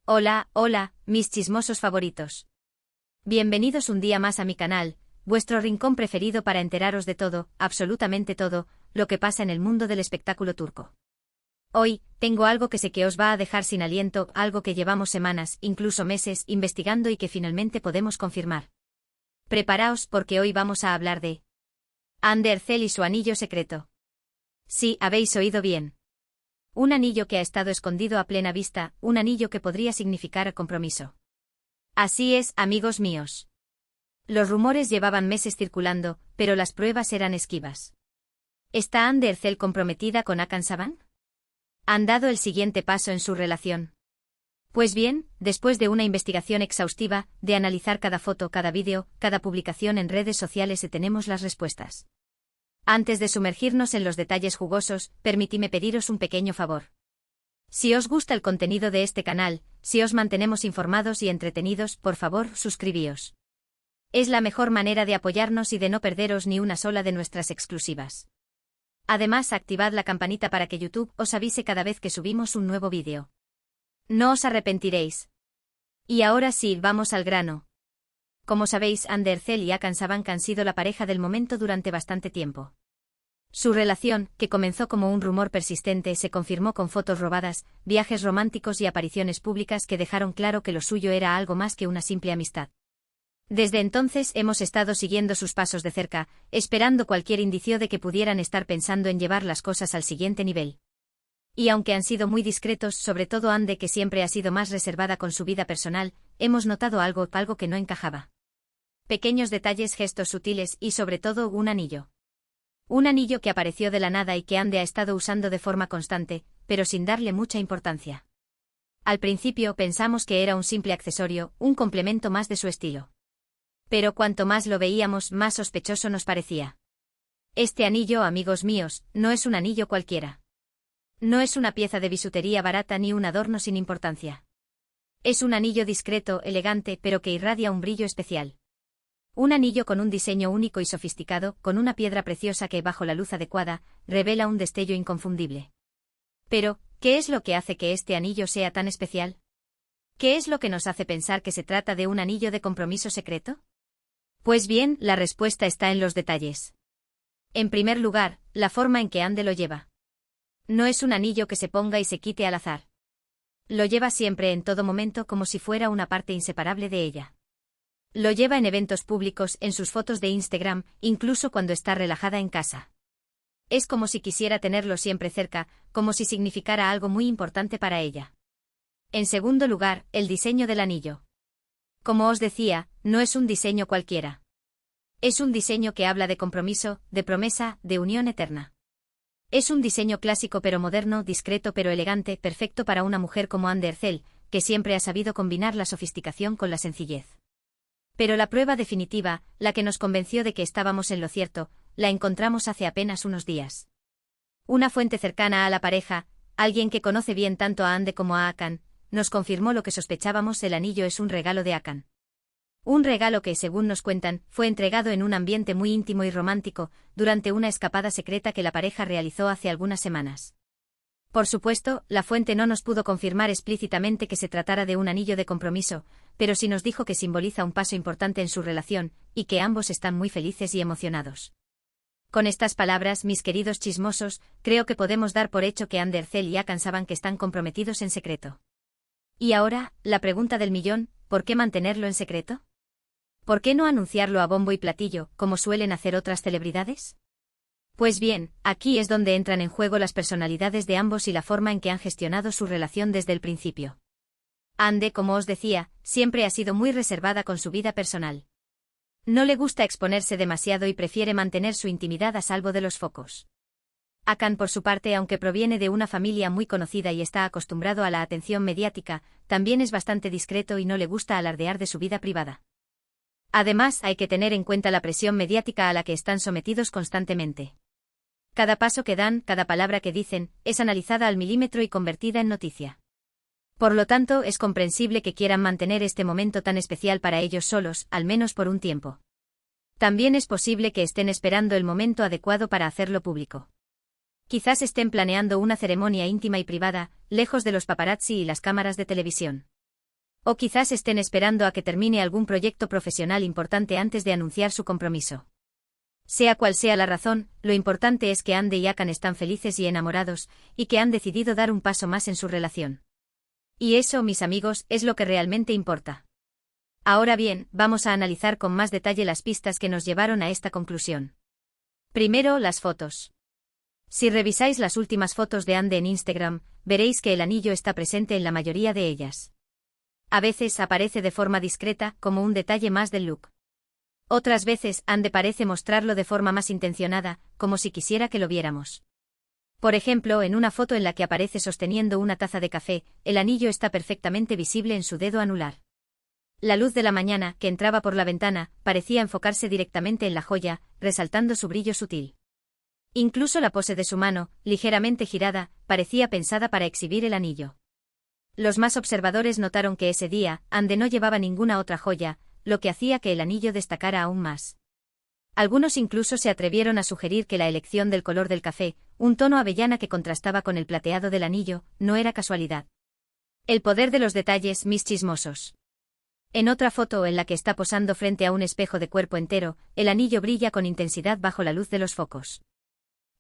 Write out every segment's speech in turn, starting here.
Hola, hola, mis chismosos favoritos. Bienvenidos un día más a mi canal, vuestro rincón preferido para enteraros de todo, absolutamente todo, lo que pasa en el mundo del espectáculo turco. Hoy, tengo algo que sé que os va a dejar sin aliento, algo que llevamos semanas, incluso meses, investigando y que finalmente podemos confirmar. Preparaos porque hoy vamos a hablar de Hande Erçel y su anillo secreto. Sí, habéis oído bien. Un anillo que ha estado escondido a plena vista, un anillo que podría significar compromiso. Así es, amigos míos. Los rumores llevaban meses circulando, pero las pruebas eran esquivas. ¿Está Hande Erçel comprometida con Hakan Saban? ¿Han dado el siguiente paso en su relación? Pues bien, después de una investigación exhaustiva, de analizar cada foto, cada vídeo, cada publicación en redes sociales, tenemos las respuestas. Antes de sumergirnos en los detalles jugosos, permitidme pediros un pequeño favor. Si os gusta el contenido de este canal, si os mantenemos informados y entretenidos, por favor, suscribíos. Es la mejor manera de apoyarnos y de no perderos ni una sola de nuestras exclusivas. Además, activad la campanita para que YouTube os avise cada vez que subimos un nuevo vídeo. No os arrepentiréis. Y ahora sí, vamos al grano. Como sabéis, Hande Erçel y Hakan Saban han sido la pareja del momento durante bastante tiempo. Su relación, que comenzó como un rumor persistente, se confirmó con fotos robadas, viajes románticos y apariciones públicas que dejaron claro que lo suyo era algo más que una simple amistad. Desde entonces hemos estado siguiendo sus pasos de cerca, esperando cualquier indicio de que pudieran estar pensando en llevar las cosas al siguiente nivel. Y aunque han sido muy discretos, sobre todo Hande, que siempre ha sido más reservada con su vida personal, hemos notado algo que no encajaba. Pequeños detalles, gestos sutiles y sobre todo un anillo. Un anillo que apareció de la nada y que Hande ha estado usando de forma constante, pero sin darle mucha importancia. Al principio pensamos que era un simple accesorio, un complemento más de su estilo. Pero cuanto más lo veíamos, más sospechoso nos parecía. Este anillo, amigos míos, no es un anillo cualquiera. No es una pieza de bisutería barata ni un adorno sin importancia. Es un anillo discreto, elegante, pero que irradia un brillo especial. Un anillo con un diseño único y sofisticado, con una piedra preciosa que, bajo la luz adecuada, revela un destello inconfundible. Pero, ¿qué es lo que hace que este anillo sea tan especial? ¿Qué es lo que nos hace pensar que se trata de un anillo de compromiso secreto? Pues bien, la respuesta está en los detalles. En primer lugar, la forma en que Hande lo lleva. No es un anillo que se ponga y se quite al azar. Lo lleva siempre, en todo momento, como si fuera una parte inseparable de ella. Lo lleva en eventos públicos, en sus fotos de Instagram, incluso cuando está relajada en casa. Es como si quisiera tenerlo siempre cerca, como si significara algo muy importante para ella. En segundo lugar, el diseño del anillo. Como os decía, no es un diseño cualquiera. Es un diseño que habla de compromiso, de promesa, de unión eterna. Es un diseño clásico pero moderno, discreto pero elegante, perfecto para una mujer como Hande Erçel, que siempre ha sabido combinar la sofisticación con la sencillez. Pero la prueba definitiva, la que nos convenció de que estábamos en lo cierto, la encontramos hace apenas unos días. Una fuente cercana a la pareja, alguien que conoce bien tanto a Hande como a Hakan, nos confirmó lo que sospechábamos: el anillo es un regalo de Hakan. Un regalo que, según nos cuentan, fue entregado en un ambiente muy íntimo y romántico, durante una escapada secreta que la pareja realizó hace algunas semanas. Por supuesto, la fuente no nos pudo confirmar explícitamente que se tratara de un anillo de compromiso, pero sí nos dijo que simboliza un paso importante en su relación, y que ambos están muy felices y emocionados. Con estas palabras, mis queridos chismosos, creo que podemos dar por hecho que Hande Erçel y Hakan Saban que están comprometidos en secreto. Y ahora, la pregunta del millón: ¿por qué mantenerlo en secreto? ¿Por qué no anunciarlo a bombo y platillo, como suelen hacer otras celebridades? Pues bien, aquí es donde entran en juego las personalidades de ambos y la forma en que han gestionado su relación desde el principio. Hande, como os decía, siempre ha sido muy reservada con su vida personal. No le gusta exponerse demasiado y prefiere mantener su intimidad a salvo de los focos. Hakan, por su parte, aunque proviene de una familia muy conocida y está acostumbrado a la atención mediática, también es bastante discreto y no le gusta alardear de su vida privada. Además, hay que tener en cuenta la presión mediática a la que están sometidos constantemente. Cada paso que dan, cada palabra que dicen, es analizada al milímetro y convertida en noticia. Por lo tanto, es comprensible que quieran mantener este momento tan especial para ellos solos, al menos por un tiempo. También es posible que estén esperando el momento adecuado para hacerlo público. Quizás estén planeando una ceremonia íntima y privada, lejos de los paparazzi y las cámaras de televisión. O quizás estén esperando a que termine algún proyecto profesional importante antes de anunciar su compromiso. Sea cual sea la razón, lo importante es que Ande y Hakan están felices y enamorados, y que han decidido dar un paso más en su relación. Y eso, mis amigos, es lo que realmente importa. Ahora bien, vamos a analizar con más detalle las pistas que nos llevaron a esta conclusión. Primero, las fotos. Si revisáis las últimas fotos de Ande en Instagram, veréis que el anillo está presente en la mayoría de ellas. A veces aparece de forma discreta, como un detalle más del look. Otras veces, Ande parece mostrarlo de forma más intencionada, como si quisiera que lo viéramos. Por ejemplo, en una foto en la que aparece sosteniendo una taza de café, el anillo está perfectamente visible en su dedo anular. La luz de la mañana, que entraba por la ventana, parecía enfocarse directamente en la joya, resaltando su brillo sutil. Incluso la pose de su mano, ligeramente girada, parecía pensada para exhibir el anillo. Los más observadores notaron que ese día, Ande no llevaba ninguna otra joya, lo que hacía que el anillo destacara aún más. Algunos incluso se atrevieron a sugerir que la elección del color del café, un tono avellana que contrastaba con el plateado del anillo, no era casualidad. El poder de los detalles, mis chismosos. En otra foto en la que está posando frente a un espejo de cuerpo entero, el anillo brilla con intensidad bajo la luz de los focos.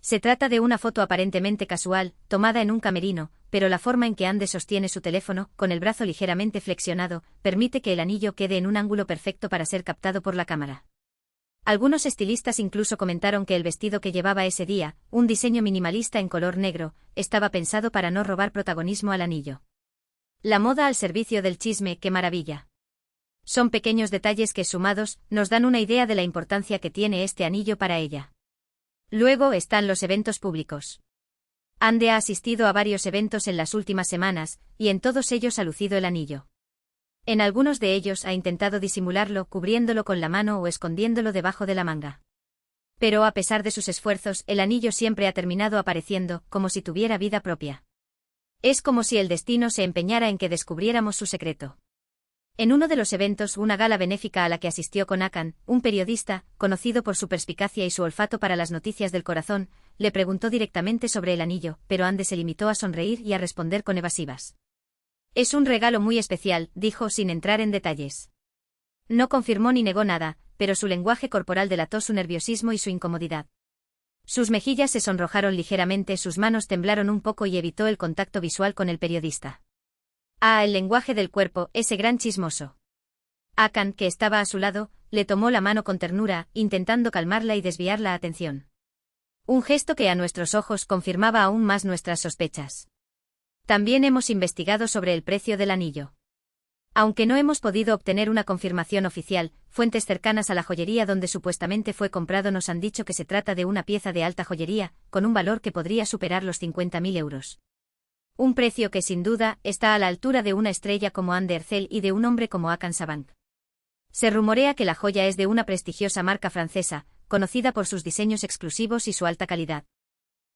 Se trata de una foto aparentemente casual, tomada en un camerino, pero la forma en que Ande sostiene su teléfono, con el brazo ligeramente flexionado, permite que el anillo quede en un ángulo perfecto para ser captado por la cámara. Algunos estilistas incluso comentaron que el vestido que llevaba ese día, un diseño minimalista en color negro, estaba pensado para no robar protagonismo al anillo. La moda al servicio del chisme, qué maravilla. Son pequeños detalles que, sumados, nos dan una idea de la importancia que tiene este anillo para ella. Luego están los eventos públicos. Ande ha asistido a varios eventos en las últimas semanas, y en todos ellos ha lucido el anillo. En algunos de ellos ha intentado disimularlo cubriéndolo con la mano o escondiéndolo debajo de la manga. Pero a pesar de sus esfuerzos, el anillo siempre ha terminado apareciendo, como si tuviera vida propia. Es como si el destino se empeñara en que descubriéramos su secreto. En uno de los eventos, una gala benéfica a la que asistió con Hakan, un periodista, conocido por su perspicacia y su olfato para las noticias del corazón, le preguntó directamente sobre el anillo, pero Ande se limitó a sonreír y a responder con evasivas. Es un regalo muy especial, dijo sin entrar en detalles. No confirmó ni negó nada, pero su lenguaje corporal delató su nerviosismo y su incomodidad. Sus mejillas se sonrojaron ligeramente, sus manos temblaron un poco y evitó el contacto visual con el periodista. El lenguaje del cuerpo, ese gran chismoso. Hakan, que estaba a su lado, le tomó la mano con ternura, intentando calmarla y desviar la atención. Un gesto que a nuestros ojos confirmaba aún más nuestras sospechas. También hemos investigado sobre el precio del anillo. Aunque no hemos podido obtener una confirmación oficial, fuentes cercanas a la joyería donde supuestamente fue comprado nos han dicho que se trata de una pieza de alta joyería, con un valor que podría superar los 50.000 euros. Un precio que sin duda está a la altura de una estrella como Ande Ercel y de un hombre como Hakan Sabank. Se rumorea que la joya es de una prestigiosa marca francesa, conocida por sus diseños exclusivos y su alta calidad.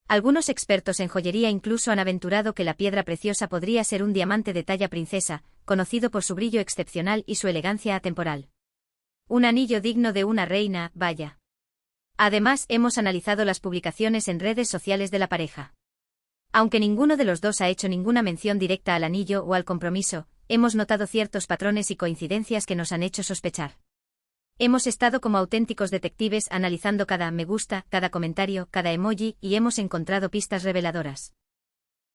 Algunos expertos en joyería incluso han aventurado que la piedra preciosa podría ser un diamante de talla princesa, conocido por su brillo excepcional y su elegancia atemporal. Un anillo digno de una reina, vaya. Además, hemos analizado las publicaciones en redes sociales de la pareja. Aunque ninguno de los dos ha hecho ninguna mención directa al anillo o al compromiso, hemos notado ciertos patrones y coincidencias que nos han hecho sospechar. Hemos estado como auténticos detectives analizando cada me gusta, cada comentario, cada emoji y hemos encontrado pistas reveladoras.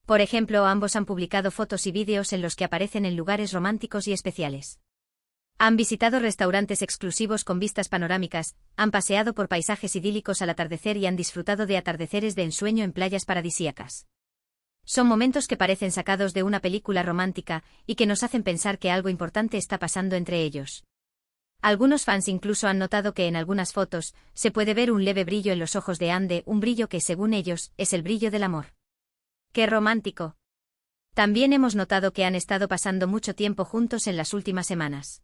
Por ejemplo, ambos han publicado fotos y vídeos en los que aparecen en lugares románticos y especiales. Han visitado restaurantes exclusivos con vistas panorámicas, han paseado por paisajes idílicos al atardecer y han disfrutado de atardeceres de ensueño en playas paradisíacas. Son momentos que parecen sacados de una película romántica y que nos hacen pensar que algo importante está pasando entre ellos. Algunos fans incluso han notado que en algunas fotos se puede ver un leve brillo en los ojos de Ande, un brillo que, según ellos, es el brillo del amor. ¡Qué romántico! También hemos notado que han estado pasando mucho tiempo juntos en las últimas semanas.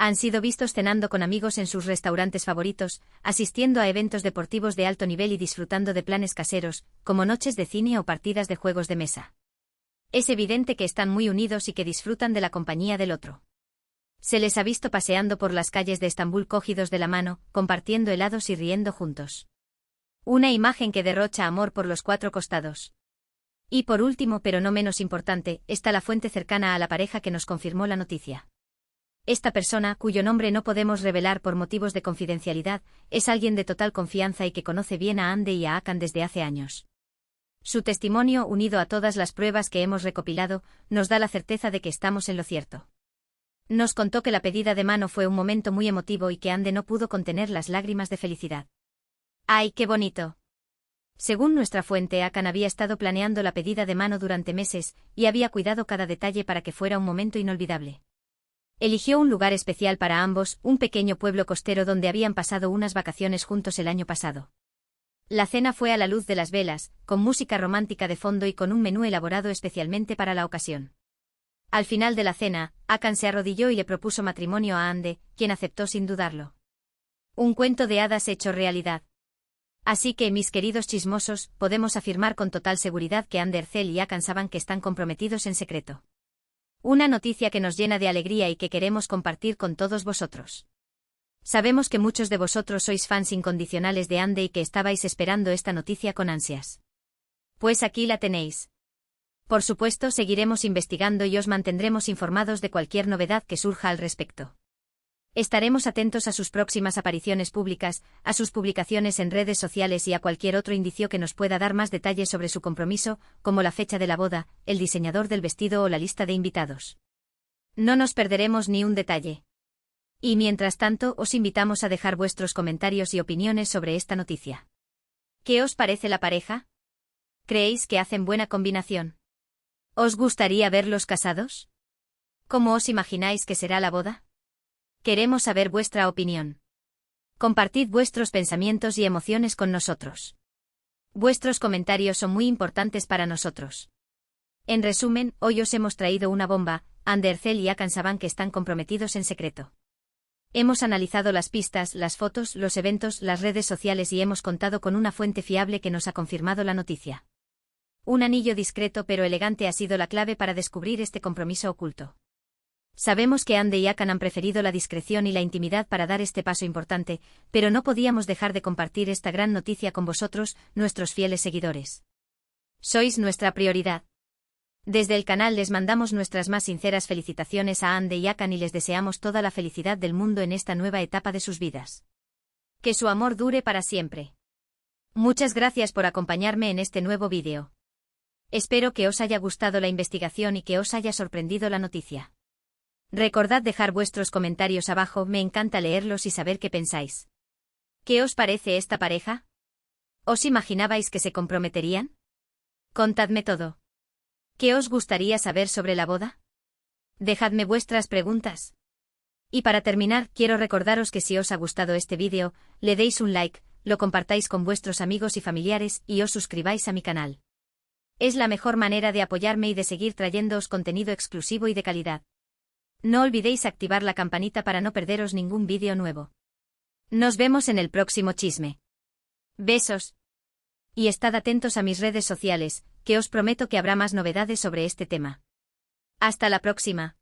Han sido vistos cenando con amigos en sus restaurantes favoritos, asistiendo a eventos deportivos de alto nivel y disfrutando de planes caseros, como noches de cine o partidas de juegos de mesa. Es evidente que están muy unidos y que disfrutan de la compañía del otro. Se les ha visto paseando por las calles de Estambul cogidos de la mano, compartiendo helados y riendo juntos. Una imagen que derrocha amor por los cuatro costados. Y por último, pero no menos importante, está la fuente cercana a la pareja que nos confirmó la noticia. Esta persona, cuyo nombre no podemos revelar por motivos de confidencialidad, es alguien de total confianza y que conoce bien a Ande y a Hakan desde hace años. Su testimonio, unido a todas las pruebas que hemos recopilado, nos da la certeza de que estamos en lo cierto. Nos contó que la pedida de mano fue un momento muy emotivo y que Ande no pudo contener las lágrimas de felicidad. ¡Ay, qué bonito! Según nuestra fuente, Hakan había estado planeando la pedida de mano durante meses y había cuidado cada detalle para que fuera un momento inolvidable. Eligió un lugar especial para ambos, un pequeño pueblo costero donde habían pasado unas vacaciones juntos el año pasado. La cena fue a la luz de las velas, con música romántica de fondo y con un menú elaborado especialmente para la ocasión. Al final de la cena, Hakan se arrodilló y le propuso matrimonio a Ande, quien aceptó sin dudarlo. Un cuento de hadas hecho realidad. Así que, mis queridos chismosos, podemos afirmar con total seguridad que Ande Ercel y Hakan saben que están comprometidos en secreto. Una noticia que nos llena de alegría y que queremos compartir con todos vosotros. Sabemos que muchos de vosotros sois fans incondicionales de Ande y que estabais esperando esta noticia con ansias. Pues aquí la tenéis. Por supuesto, seguiremos investigando y os mantendremos informados de cualquier novedad que surja al respecto. Estaremos atentos a sus próximas apariciones públicas, a sus publicaciones en redes sociales y a cualquier otro indicio que nos pueda dar más detalles sobre su compromiso, como la fecha de la boda, el diseñador del vestido o la lista de invitados. No nos perderemos ni un detalle. Y mientras tanto, os invitamos a dejar vuestros comentarios y opiniones sobre esta noticia. ¿Qué os parece la pareja? ¿Creéis que hacen buena combinación? ¿Os gustaría verlos casados? ¿Cómo os imagináis que será la boda? Queremos saber vuestra opinión. Compartid vuestros pensamientos y emociones con nosotros. Vuestros comentarios son muy importantes para nosotros. En resumen, hoy os hemos traído una bomba. Ande Ercel y Hakan saben que están comprometidos en secreto. Hemos analizado las pistas, las fotos, los eventos, las redes sociales y hemos contado con una fuente fiable que nos ha confirmado la noticia. Un anillo discreto pero elegante ha sido la clave para descubrir este compromiso oculto. Sabemos que Ande y Hakan han preferido la discreción y la intimidad para dar este paso importante, pero no podíamos dejar de compartir esta gran noticia con vosotros, nuestros fieles seguidores. Sois nuestra prioridad. Desde el canal les mandamos nuestras más sinceras felicitaciones a Ande y Hakan y les deseamos toda la felicidad del mundo en esta nueva etapa de sus vidas. Que su amor dure para siempre. Muchas gracias por acompañarme en este nuevo vídeo. Espero que os haya gustado la investigación y que os haya sorprendido la noticia. Recordad dejar vuestros comentarios abajo, me encanta leerlos y saber qué pensáis. ¿Qué os parece esta pareja? ¿Os imaginabais que se comprometerían? Contadme todo. ¿Qué os gustaría saber sobre la boda? Dejadme vuestras preguntas. Y para terminar, quiero recordaros que si os ha gustado este vídeo, le deis un like, lo compartáis con vuestros amigos y familiares y os suscribáis a mi canal. Es la mejor manera de apoyarme y de seguir trayéndoos contenido exclusivo y de calidad. No olvidéis activar la campanita para no perderos ningún vídeo nuevo. Nos vemos en el próximo chisme. Besos. Y estad atentos a mis redes sociales, que os prometo que habrá más novedades sobre este tema. Hasta la próxima.